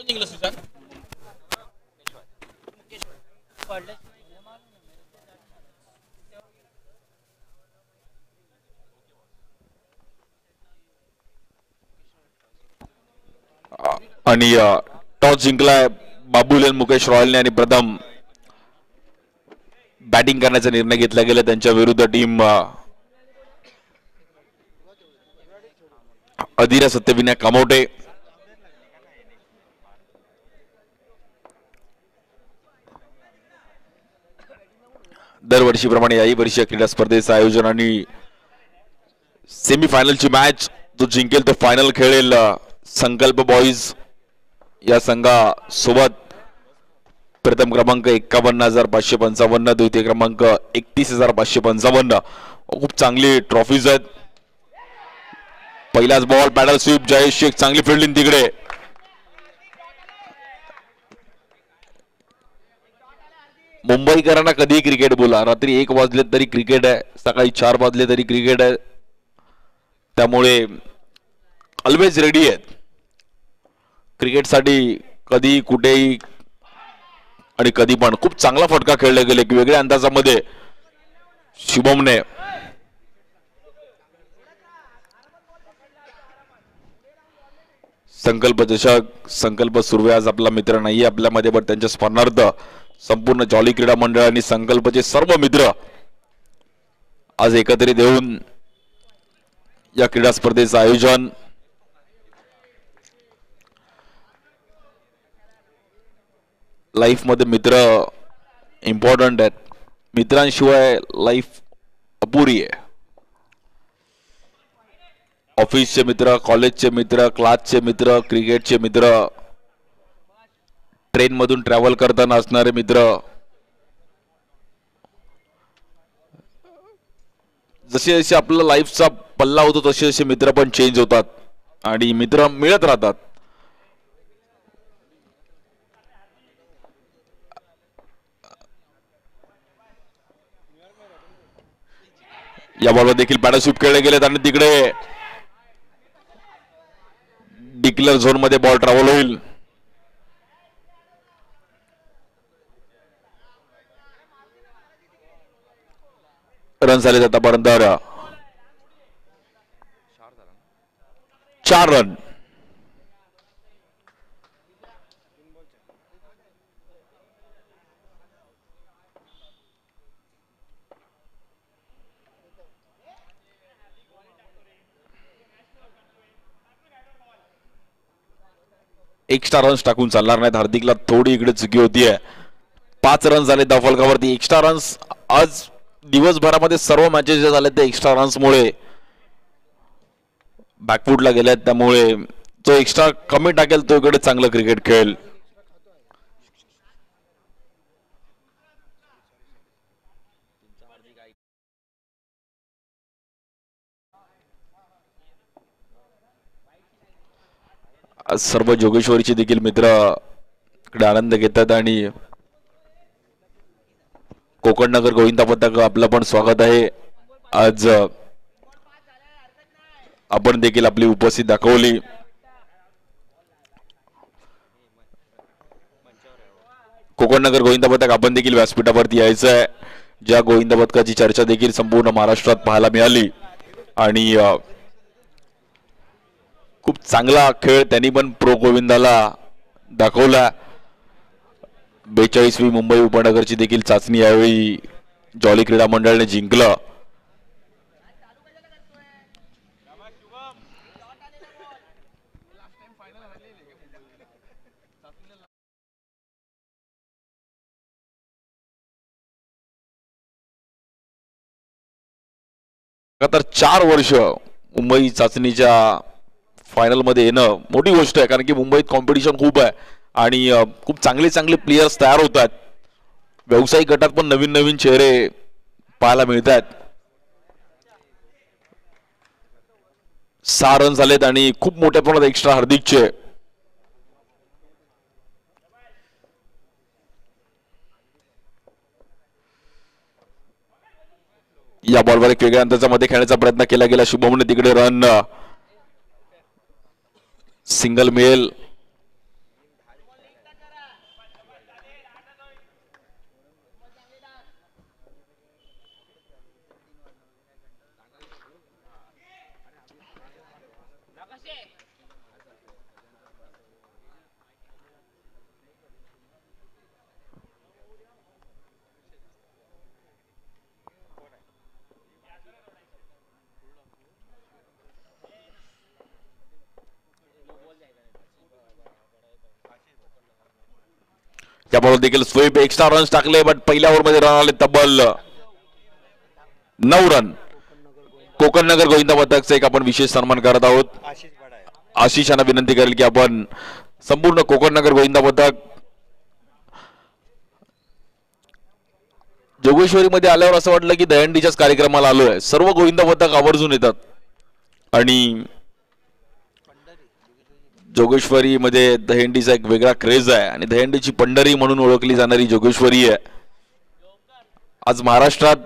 आणि टॉस जिंकलाय बाबूलाल मुकेश रॉयलने आणि प्रथम बॅटिंग करण्याचा निर्णय घेतला गेला त्यांच्या विरुद्ध टीम अधीरा सत्यविनायक कामोटे. दरवर्षीप्रमाणे याही वर्षी क्रीडा स्पर्धेचं आयोजन आणि सेमीफायनलची मॅच जो जिंकेल तो फायनल खेळेल संकल्प बॉईज या संघासोबत. प्रथम क्रमांक 51,555, द्वितीय क्रमांक 31,555. खूप चांगली ट्रॉफीज आहेत. पहिलाच ball paddle sweep Jayesh Shaikh चांगली फिल्डिंग तिकडे. मुंबईकरांना कधीही क्रिकेट बोला, रात्री 1 वाजले तरी क्रिकेट आहे, सकाळी 4 वाजले तरी क्रिकेट आहे. त्यामुळे ऑलवेज रेडी आहेत क्रिकेटसाठी कधी कुठेही आणि कधी पण. खूप चांगला फटका खेळला गेले की वेगळ्या अंदाजामध्ये शुभमने. संकल्प चषक संकल्प सुर्वे आज आपला मित्र नाहीये आपल्यामध्ये, पण त्यांच्या स्मरणार्थ संपूर्ण जॉली क्रीडा मंडळ आणि संकल्पचे सर्व मित्र आज एकत्रित येऊन या क्रीडा स्पर्धेचं आयोजन. लाईफ मध्ये मित्र इम्पॉर्टंट आहेत, मित्रांशिवाय लाईफ अपुरी आहे. ऑफिसचे मित्र, कॉलेजचे मित्र, क्लासचे मित्र, क्रिकेटचे मित्र, ट्रेन मधून ट्रॅव्हल करताना असणारे मित्र. जसे जसे आपला लाईफचा पल्ला होतो तसे तसे मित्र पण चेंज होतात आणि मित्र मिळत राहतात. या बॉलवर देखील बॅटर स्वीप खेळले गेलेत आणि तिकडे डिक्लेअर झोन मध्ये बॉल ट्रॅव्हल होईल. रन झाले आतापर्यंत 4 रन. एक्स्ट्रा रन्स टाकून चालणार नाहीत. हार्दिकला थोडी इकडे चुकी होतीये. 5 रन झाले धावफलकावरती. एक्स्ट्रा रन्स आज दिवसभरामध्ये सर्व मॅचेस जे झाले ते एक्स्ट्रा रन्समुळे बॅकफुटला गेल्यात. त्यामुळे जो एक्स्ट्रा कमी टाकेल तो इकडे चांगलं क्रिकेट खेळेल. आज सर्व जोगेश्वरीचे देखील मित्र इकडे आनंद घेतात आणि कोकण नगर गोविंदा पथक आपलं पण स्वागत आहे. आज आपण देखील आपली उपस्थिती दाखवली. कोकण नगर गोविंदा पथक आपण देखील व्यासपीठावरती यायचं आहे. ज्या गोविंदा पथकाची चर्चा देखील संपूर्ण महाराष्ट्रात पाहायला मिळाली आणि खूप चांगला खेळ त्यांनी पण प्रो गोविंदाला दाखवला. 42वी मुंबई उपनगरची देखील चाचणी यावेळी जॉली क्रीडा मंडळाने जिंकलं. तर 4 वर्ष मुंबई चाचणीच्या फायनल मध्ये येणं मोठी गोष्ट आहे, कारण की मुंबईत कॉम्पिटिशन खूप आहे आणि खूप चांगले चांगले प्लेयर्स तयार होतात. व्यावसायिक गटात पण नवीन नवीन चेहरे पाहायला मिळतात. 6 रन झालेत आणि खूप मोठ्या प्रमाणात एक्स्ट्रा हार्दिकचे. या बॉलवर एक वेगळ्या अंदाजा मध्ये खेळण्याचा प्रयत्न केला गेला. शुभमने तिकडे रन सिंगल मिळेल. त्या बॉल देखील स्वीप एक्स्ट्रा रन्स टाकले बट पहिल्या ओव्हरमध्ये रन आले तब्बल 9 रन. कोकण नगर गोविंदा पथकचा एक आपण विशेष सन्मान करत आहोत. आशिष यांना विनंती करेल की आपण संपूर्ण कोकण नगर गोविंदा पथक जोगेश्वरीमध्ये आल्यावर असं वाटलं की दहंडीच्याच कार्यक्रमाला आलोय. सर्व गोविंदा पथक आवर्जून येतात आणि जोगेश्वरीमध्ये दहीहंडीचा एक वेगळा क्रेज आहे आणि दहीहंडीची पंढरी म्हणून ओळखली जाणारी जोगेश्वरी आहे. आज महाराष्ट्रात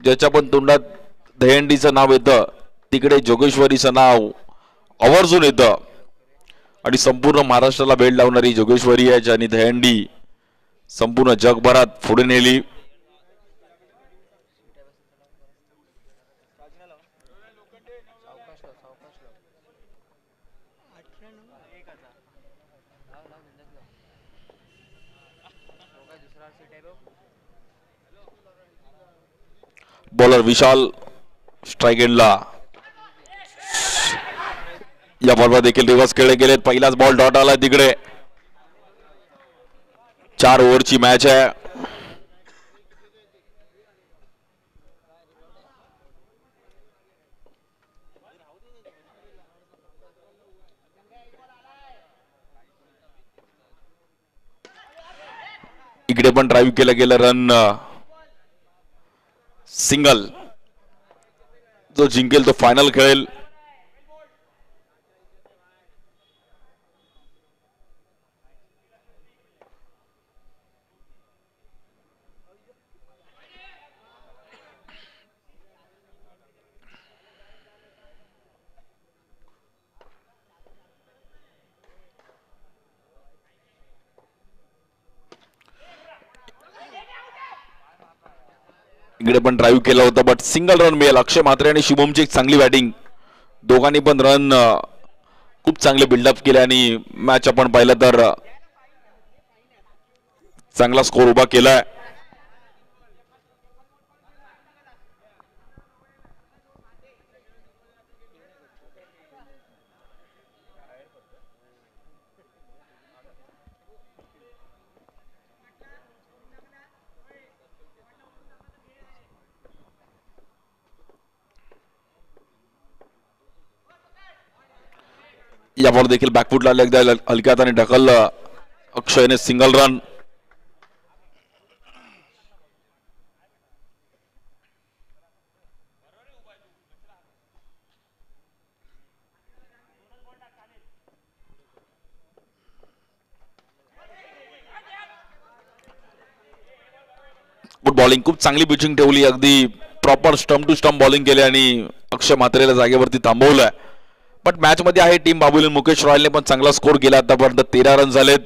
ज्याच्या पण तोंडात दहीहंडीचं नाव येतं तिकडे जोगेश्वरीचं नाव आवर्जून येतं आणि संपूर्ण महाराष्ट्राला भेट लावणारी जोगेश्वरी आहे ज्यांनी दहीहंडी संपूर्ण जगभरात पुढे नेली. बॉलर विशाल स्ट्राइक एंडला. या बॉलवर देखील रिव्हर्स खेळले गेलेत. पहिलाच बॉल डॉट आला तिकडे. 4 ओव्हरची मॅच आहे. इकडे पण ड्राईव्ह केलं गेलं रन सिंगल. जो जिंकेल तो फायनल खेळेल. इकडे पण ड्राईव्ह केलं होतं बट सिंगल रन मिळेल. अक्षय म्हात्रे आणि शुभमची एक चांगली बॅटिंग. दोघांनी पण रन खूप चांगले बिल्डअप केले आणि मॅच आपण पाहिलं तर चांगला स्कोर उभा केलाय. या बॉल देखील बॅकफुटला एकदा हलक्या हाताने ढकललं अक्षयने. Single run. Good bowling. खूप चांगली पिचिंग ठेवली. अगदी proper stump to stump bowling केली आणि अक्षय म्हात्रेला जागेवरती थांबवलंय. बट मॅच मध्ये आहे टीम बाबुली. मुकेश रॉयलने पण चांगला स्कोर केला. आतापर्यंत 13 रन झालेत.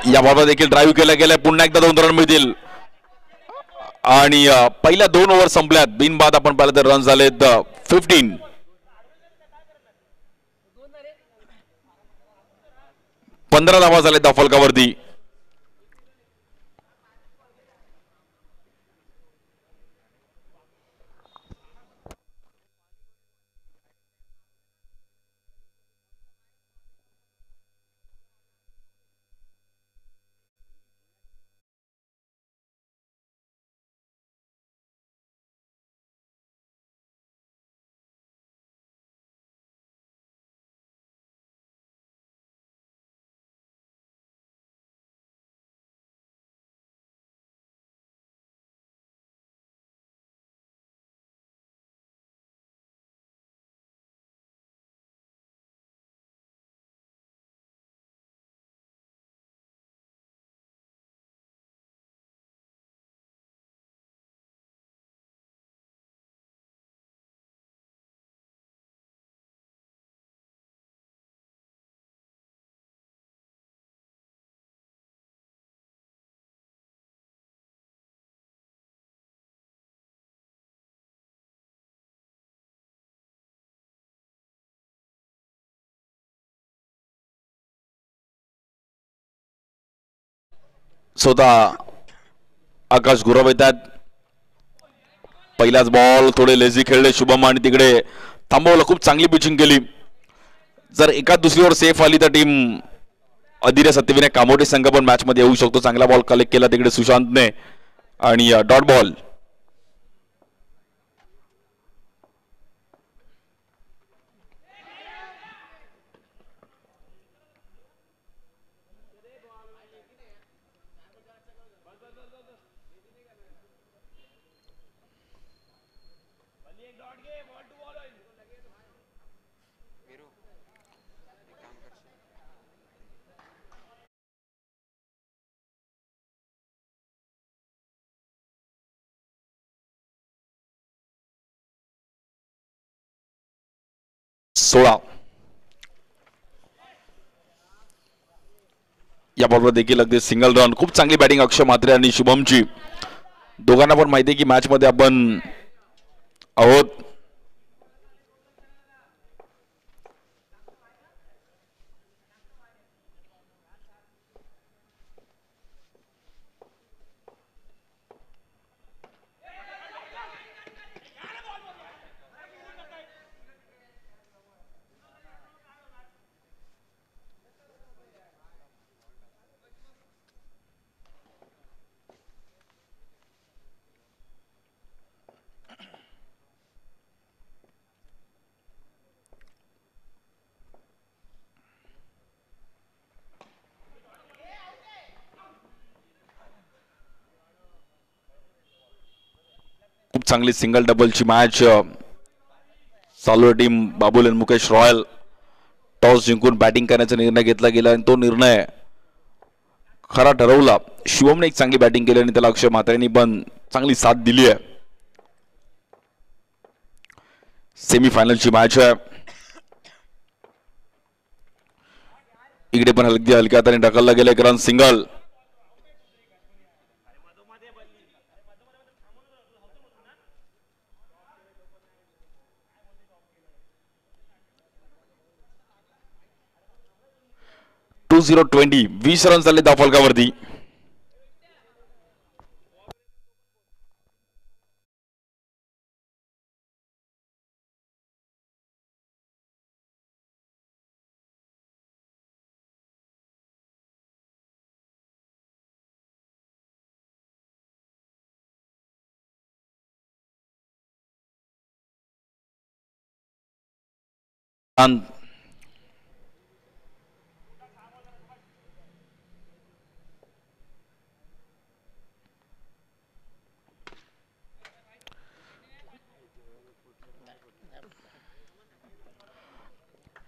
या बॉलवर देखील ड्राईव्ह केला गेलाय. पुन्हा एकदा 2 रन मिळतील आणि पहिल्या 2 ओव्हर संपल्यात. बिनबाद आपण पाहिलं तर रन झालेत 15. 15 धावा झालेत त्या फलकावरती. स्वतः आकाश गुरव येतात. पहिलाच बॉल थोडे लेझी खेळले शुभम आणि तिकडे थांबवलं. खूप चांगली पिचिंग केली. जर एका दुसरीवर सेफ आली तर टीम अधीर सत्यविनायक कामोटे संघ पण मॅच मध्ये येऊ शकतो. चांगला बॉल कलेक्ट केला तिकडे सुशांतने आणि डॉट बॉल. सोळा. या बॉलवर देखील अगदी सिंगल रन. खूप चांगली बॅटिंग अक्षय म्हात्रे आणि शुभमची. दोघांना पण माहिती आहे की मॅच मध्ये आपण आहोत. खूप चांगली सिंगल डबलची मॅच चालू आहे. टीम बाबुल आणि मुकेश रॉयल. टॉस जिंकून बॅटिंग करण्याचा निर्णय घेतला गेला आणि तो निर्णय खरा ठरवला. शिवमने एक चांगली बॅटिंग केली आणि त्याला अक्षय म्हात्रेंनी पण चांगली साथ दिली आहे. सेमीफायनलची मॅच आहे. इकडे पण हलक्या हलक्या हाताने ढकलला गेला एक रन सिंगल. टू 20 रन झाले धावफलकावरती.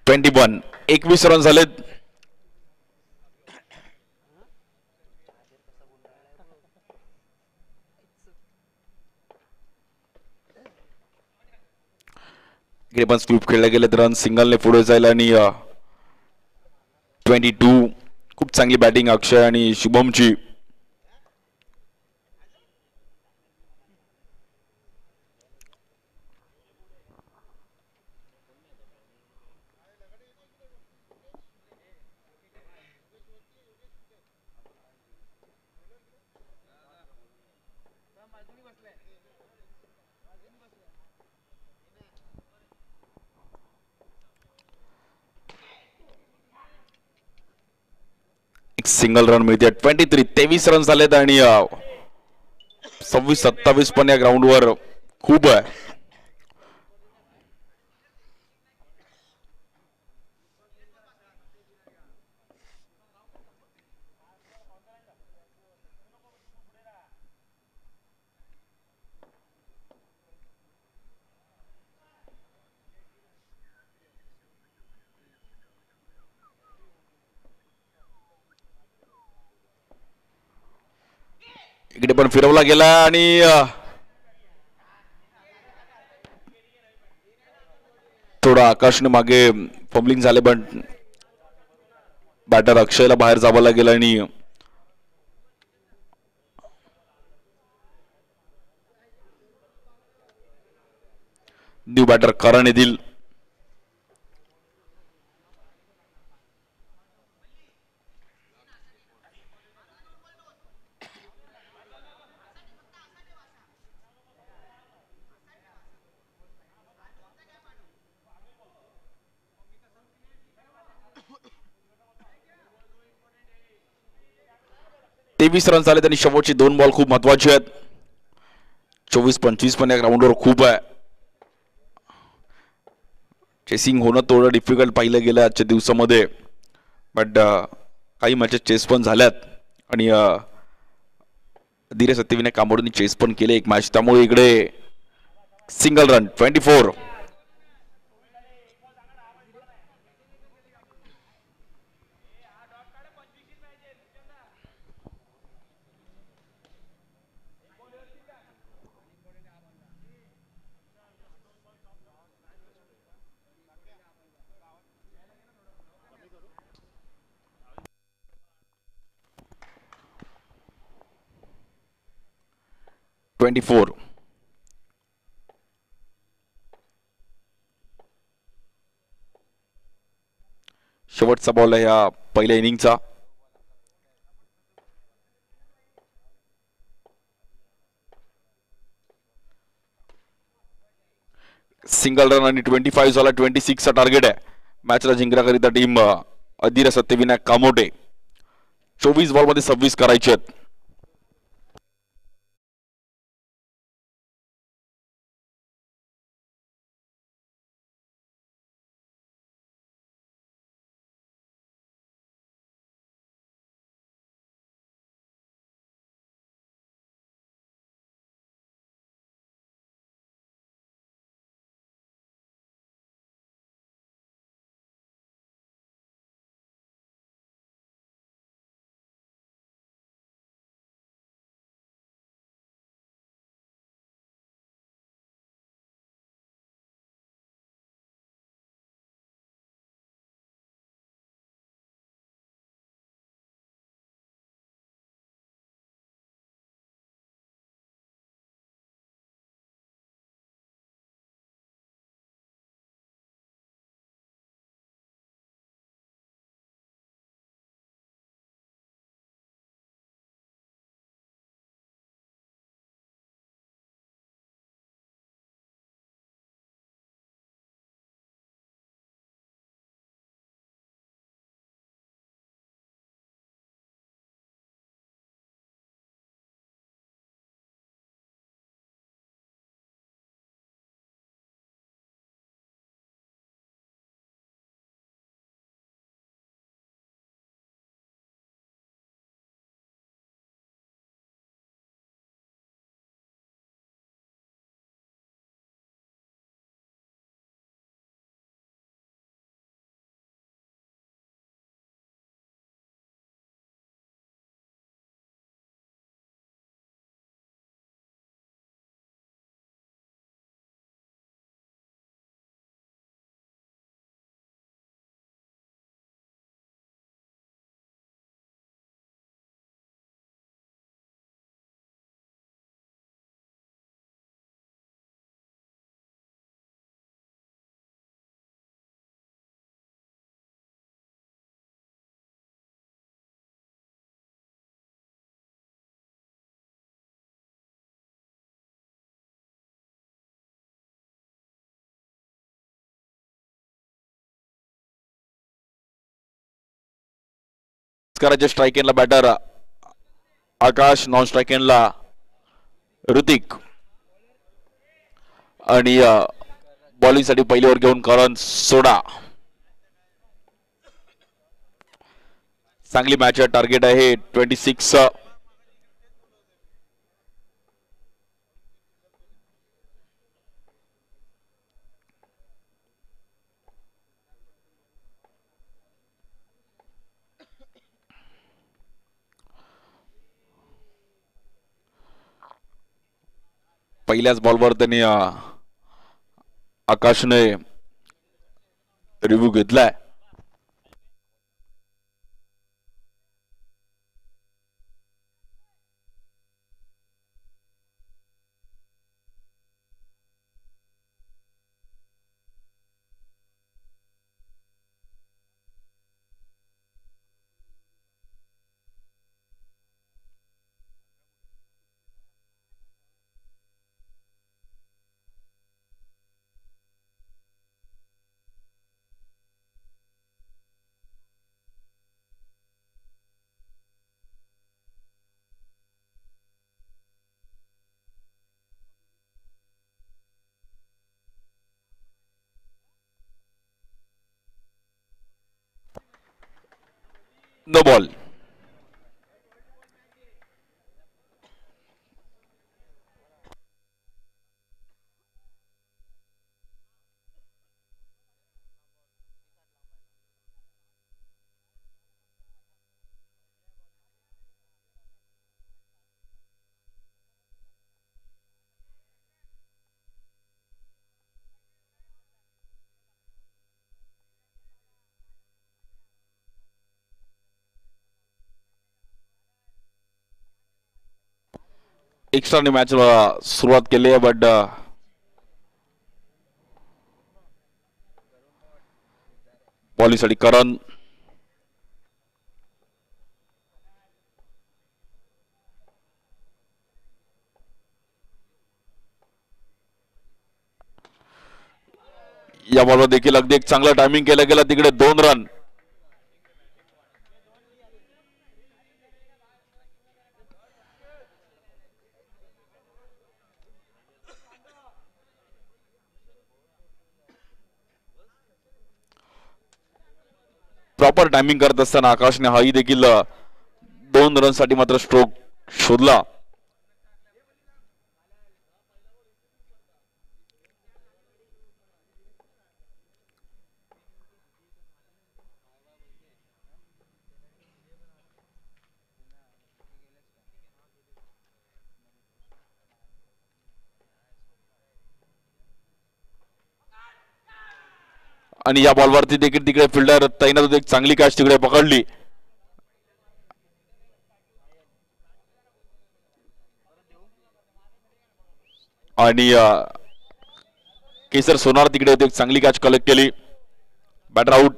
ट्वेंटी 21 रन झालेत. इकडे पण स्वीप खेळले गेलेत. रन सिंगलने पुढे जायला आणि 22. खूप चांगली बॅटिंग अक्षय आणि शुभमची. एक सिंगल रन मिळते. 23 रन झालेत आणि 26-27 पण या ग्राउंडवर खूप आहे. इकडे पण फिरवला गेला आणि थोडा आकाशने मागे फंबलिंग झाले पण बॅटर अक्षयला बाहेर जावं लागेल आणि न्यू बॅटर करण येतील. 23 रन झाले त्यांनी शेवटचे 2 बॉल खूप महत्वाचे आहेत. 24-25 पण या ग्राउंडवर खूप आहे. चेसिंग होणं थोडं डिफिकल्ट पाहिलं गेलं आजच्या दिवसामध्ये, बट काही मॅचेस चेस पण झाल्यात आणि धीरे सत्यविनायक कांबोडेंनी चेस पण केले एक मॅच. त्यामुळे इकडे सिंगल रन 24. शेवटचा बॉल आहे या पहिल्या इनिंगचा. सिंगल रन आणि 25 झाला. 26 चा टार्गेट आहे मॅचला जिंकण्याकरिता टीम अधीर सत्यविनायक कामोटे. 24 बॉल मध्ये 26 करायचे आहेत. करायचे स्ट्राईक एंडला बॅटर आकाश, नॉन स्ट्राईक एंडला ऋतिक आणि बॉलिंग साठी पहिली ओव्हर घेऊन करण सोडा. चांगली मॅच आहे. टार्गेट आहे 26. पहिल्याच बॉलवर त्यांनी आकाशने रिव्ह्यू घेतलाय. No ball. एक्स्ट्राने मॅच सुरुवात केली आहे बट बॉलिंगसाठी करण. या बॉलवर देखील अगदी एक चांगलं टायमिंग केलं गेलं तिकडे 2 रन. प्रॉपर टायमिंग करत असताना आकाशने हाही देखील 2 रनसाठी मात्र स्ट्रोक शोधला. आणि या बॉलवरती देखील तिकडे फिल्डर तैनात होते. एक चांगली कॅच तिकडे पकडली. आणि केसर सोनार तिकडे होते. एक चांगली कॅच कलेक्ट केली. Batter out.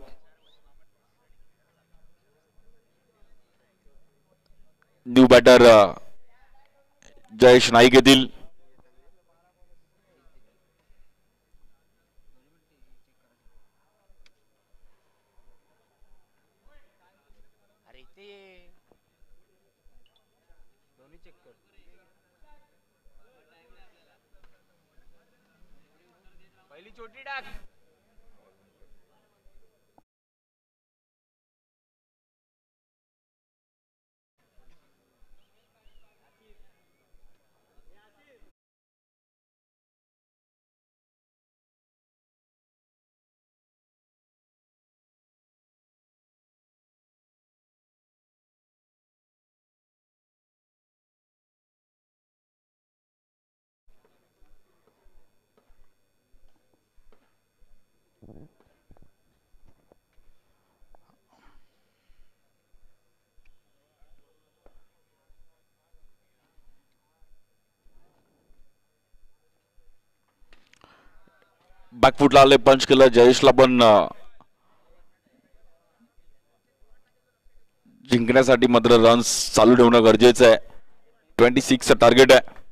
New batter Jayesh Naik येतील. बॅकफुटला आले. पंच केलं. जयेशला पण जिंकण्यासाठी मात्र रन्स चालू ठेवणं गरजेचं आहे. 26चं टार्गेट आहे.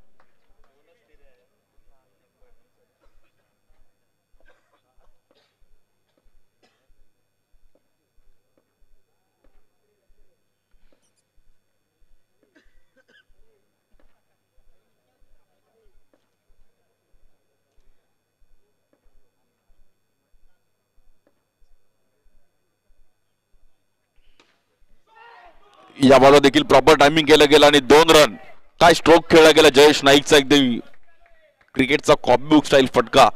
या बॉलवर देखील प्रॉपर टायमिंग केलं गेलं आणि 2 रन. काय स्ट्रोक खेळला गेला जयेश नाईकचा. एकदम क्रिकेटचा कॉपीबुक स्टाईल फटका.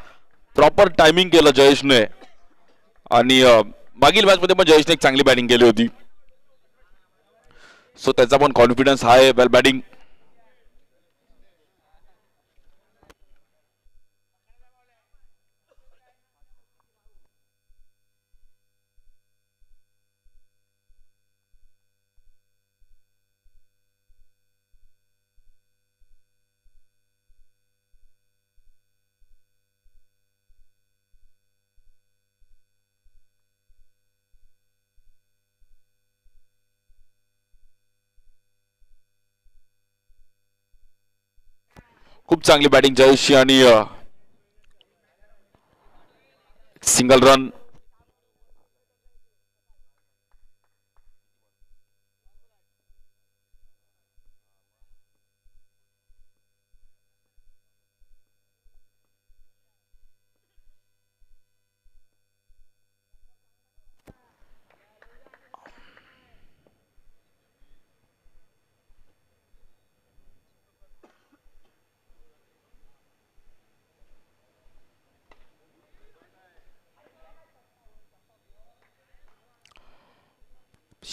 प्रॉपर टायमिंग केलं जयेशने. आणि मागील मॅच मध्ये पण जयेशने एक चांगली बॅटिंग केली होती. सो त्याचा पण कॉन्फिडन्स हाय. वेल बॅटिंग. खूप चांगली बॅटिंग जयेशची आणि सिंगल रन.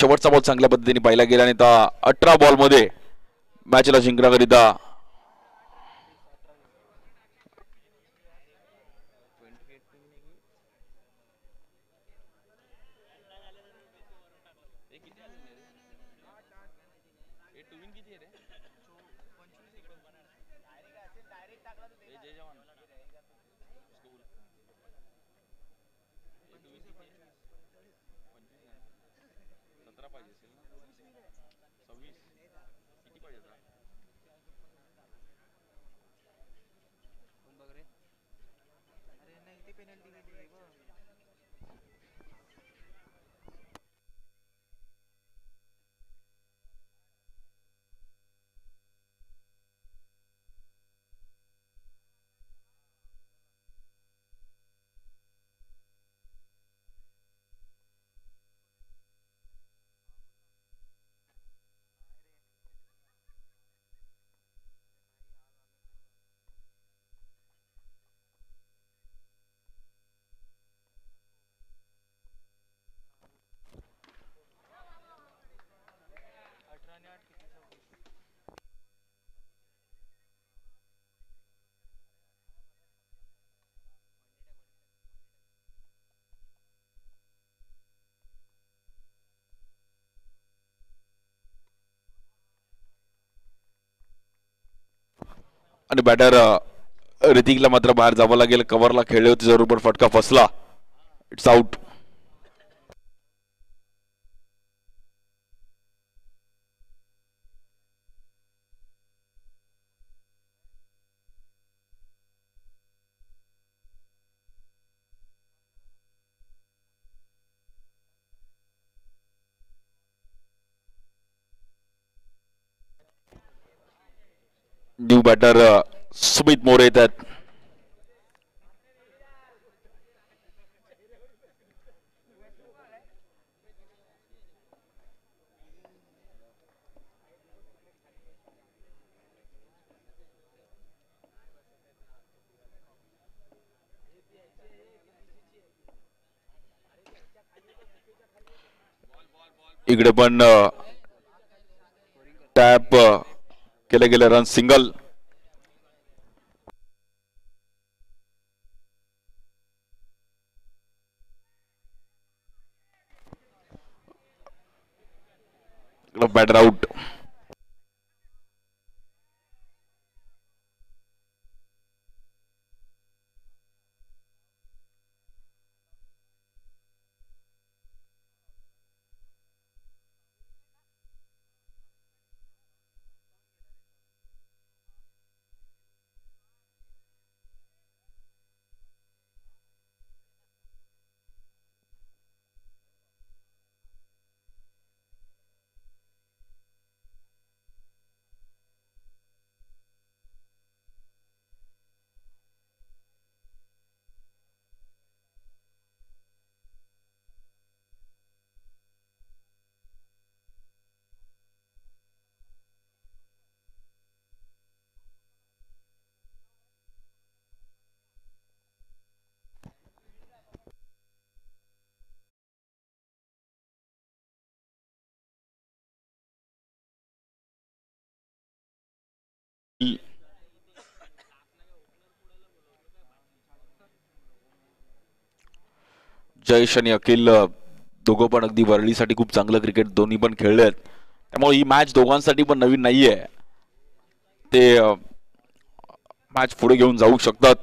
शेवटचा बॉल चांगल्या पद्धतीने पाहिला गेला आणि त्या 18 बॉलमध्ये मॅचला जिंकण्याकरिता आणि बॅटर ऋतिकला मात्र बाहेर जावं लागेल. कव्हरला खेळले होते जरूर पण फटका फसला. It's out. New batter Sumit More येतात. इकडे पण टॅप केले गेले. Run single. Batter out. Jayesh आणि अखिल दोघं पण अगदी वरळीसाठी खूप चांगलं क्रिकेट दोन्ही पण खेळले आहेत. त्यामुळे ही मॅच दोघांसाठी पण नवीन नाहीये. ते मॅच पुढे घेऊन जाऊ शकतात.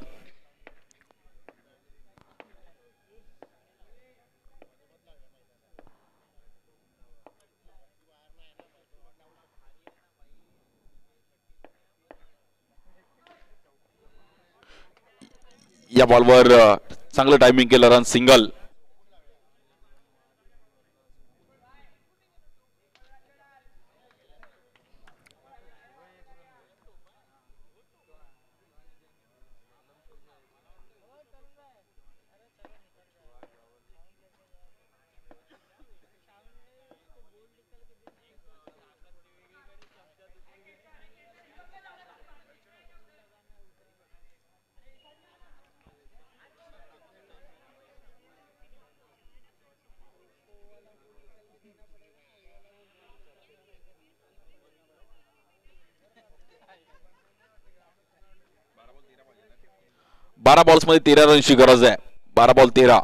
या बॉलवर चांगलं टायमिंग केलं. Run single. बारा बॉल्स मध्ये 13 रनची गरज आहे. 12 बॉल 13.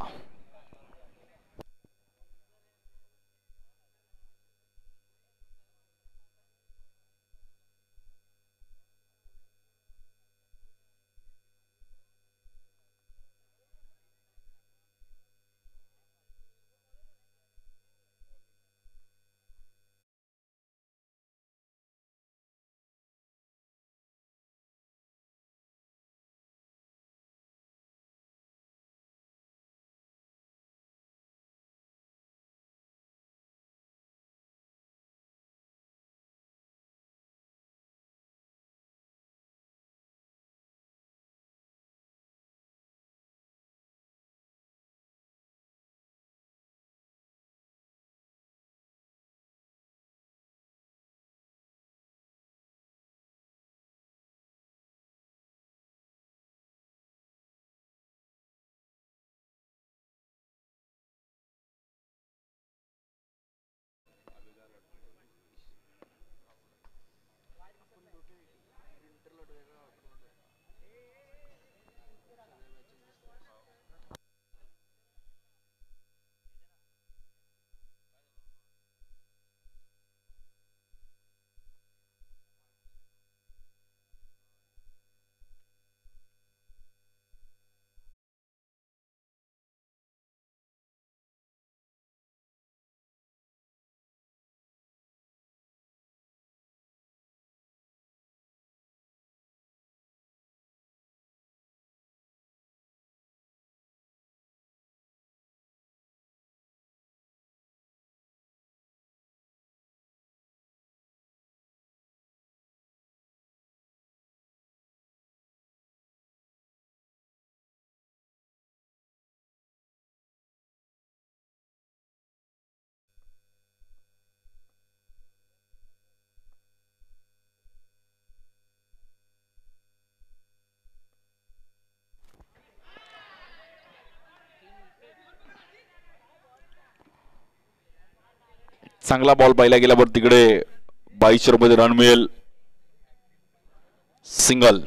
चांगला बॉल पाहिला गेल्यावर तिकडे 22 मध्ये रन मिळेल. सिंगल.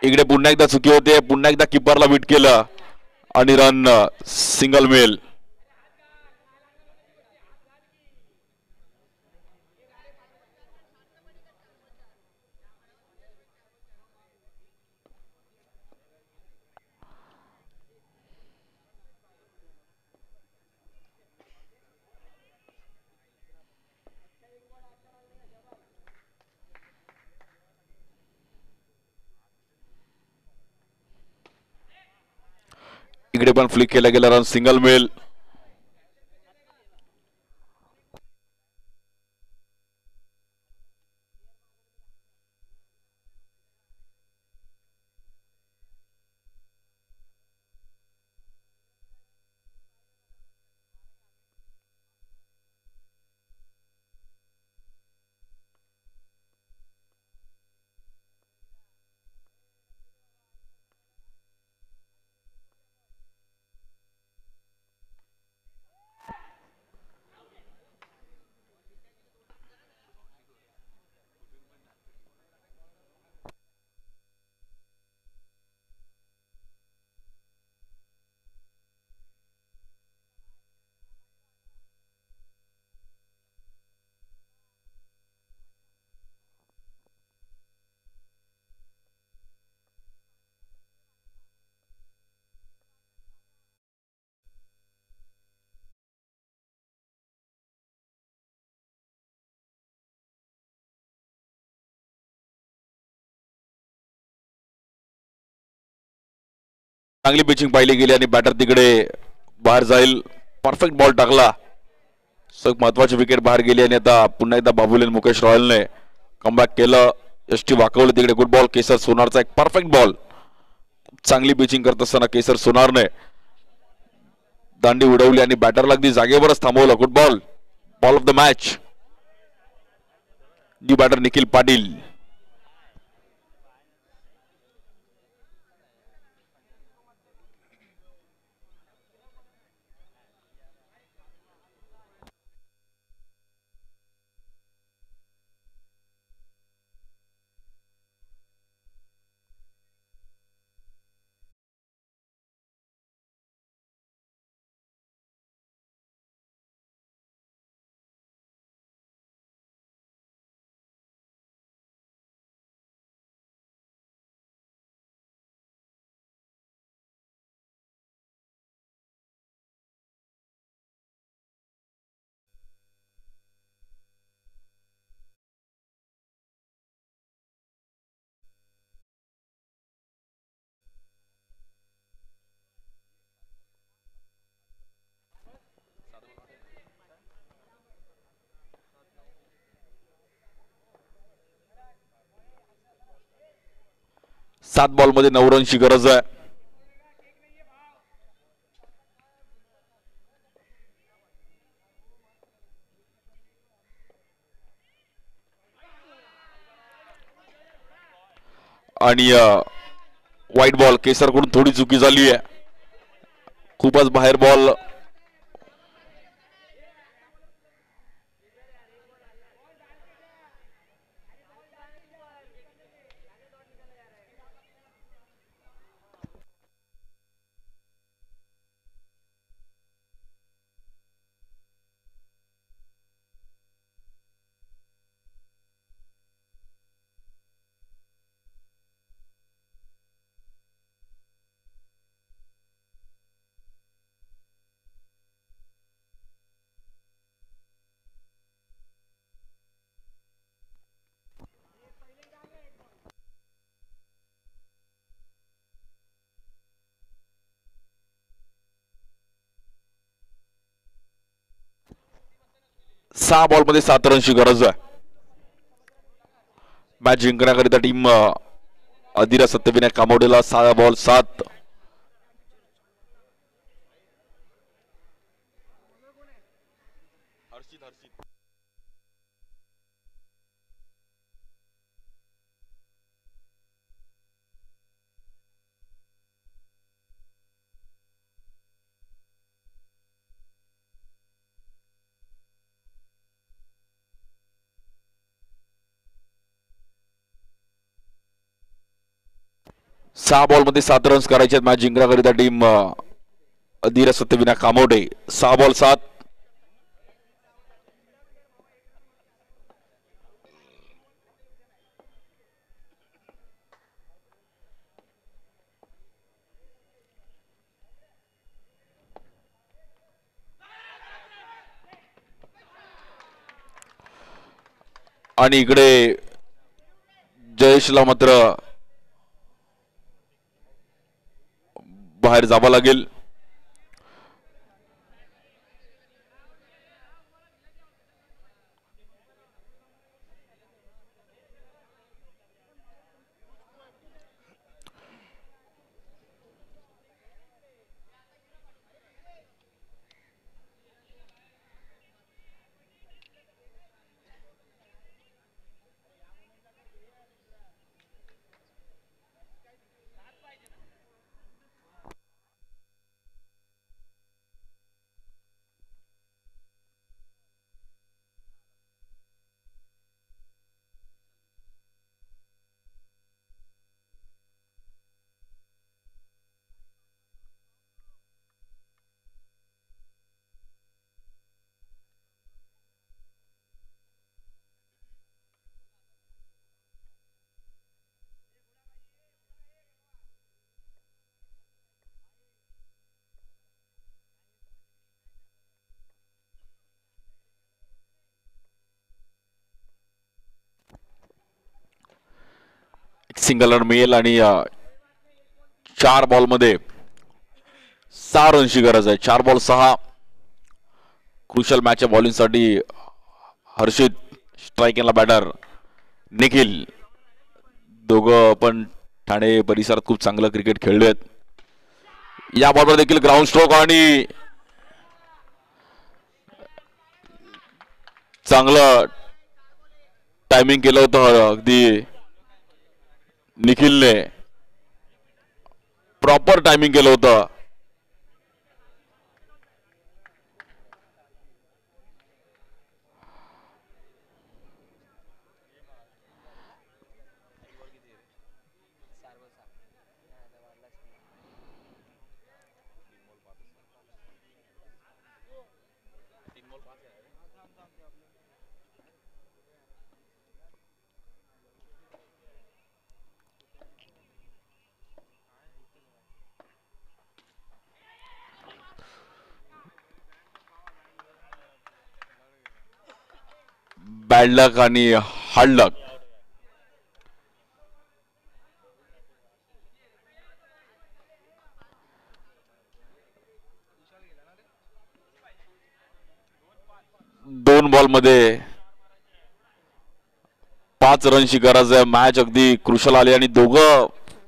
इकडे पुन्हा एकदा चुकी होते. पुन्हा एकदा किपरला बीट केलं आणि रन सिंगल मिळेल. इकडे पण फ्लिक केला गेला. रन सिंगल मिळेल. चांगली पिचिंग पाहिली गेली आणि बॅटर तिकडे बाहेर जाईल. परफेक्ट बॉल टाकला. महत्वाची विकेट बाहेर गेली आणि आता पुन्हा एकदा बाबुलेन मुकेश रॉयलने कमबॅक केलं. यष्टी वाकवलं तिकडे. गुड बॉल केसर सोनारचा, एक परफेक्ट बॉल. चांगली पिचिंग करत असताना केसर सोनारने दांडी उडवली आणि बॅटरला अगदी जागेवरच थांबवलं. Good ball, ball of the match. New batter Nikhil Patil. सात बॉल मध्ये 9 रनची गरज आहे. आणि व्हाईट बॉल केसरकडून थोडी चुकी झाली आहे. खूपच बाहेर बॉल. सहा बॉल मध्ये 7 रनची गरज आहे. मॅच जिंकण्याकरिता टीम अधिरा सत्यविनायक कामोडेला 6 बॉल 7. सहा बॉल मध्ये 7 रन्स करायचे आहेत मॅच जिंकण्याकरिता टीम अधिरा सत्यविनायक कामोडे. 6 बॉल 7. आणि इकडे जयेशला मात्र बाहेर जावं लागेल. सिंगल रन मिळेल आणि 4 बॉल मध्ये 6 रनची गरज आहे. 4 बॉल 6. क्रुशल मॅच बॉलिंग साठी हर्षित. स्ट्राइकिंगला बॅटर निखिल. दोघं पण ठाणे परिसरात खूप चांगलं क्रिकेट खेळलेत. या बॉलवर देखील ग्राउंड स्ट्रोक आणि चांगलं टायमिंग केलं होतं अगदी निखिलने प्रॉपर टायमिंग केलं होतं. बॅड लक आणि हार्ड लक. दोन बॉल मध्ये 5 रनची गरज आहे. मॅच अगदी क्रुशल आली आणि दोघं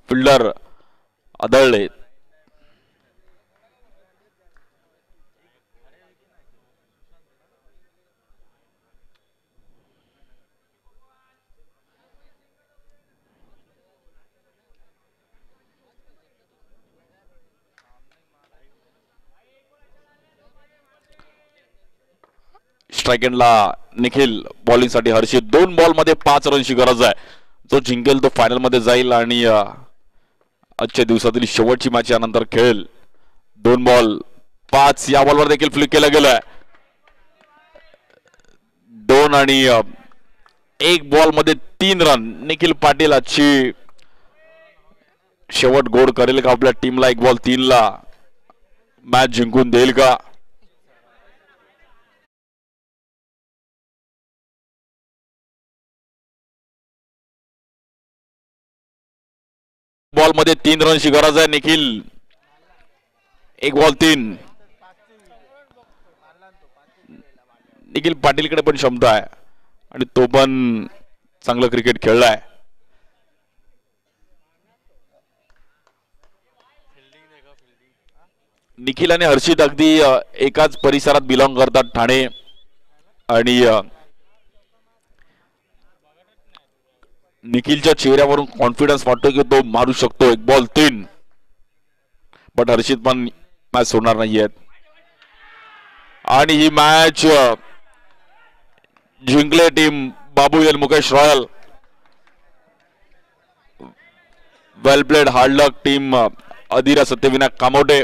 फिल्डर आदळले. स्ट्राइक एंडला निखिल, बॉलिंग साठी हर्षित. 2 बॉल मध्ये 5 रनची गरज आहे. जो जिंकेल तो फायनल मध्ये जाईल आणि आजच्या दिवसातील शेवटची मॅच यानंतर खेळेल. 2 बॉल 5. या बॉलवर देखील फ्लिक केलं गेलंय. 2 आणि 1 बॉल मध्ये 3 रन. निखिल पाटील आजची शेवट गोड करेल का आपल्या टीमला? 1 बॉल 3 ला मॅच जिंकून देईल का? बॉल मध्ये 3 रनची गरज आहे. निखिल 1 बॉल 3. निखिल पाटीलकडे पण क्षमता आहे आणि तो पण चांगलं क्रिकेट खेळलाय. निखिल आणि हर्षित अगदी एकाच परिसरात बिलॉंग करतात, ठाणे. आणि निखिलच्या चेहऱ्यावरून कॉन्फिडन्स वाटतो की तो मारू शकतो. 1 बॉल 3. बट हर्षित पण मॅच सोडणार नाहीयेत आणि ही मॅच जिंकले टीम बाबू एल मुकेश रॉयल. वेल प्लेड, हार्ड लक टीम अधीरा सत्यविनायक कामोटे.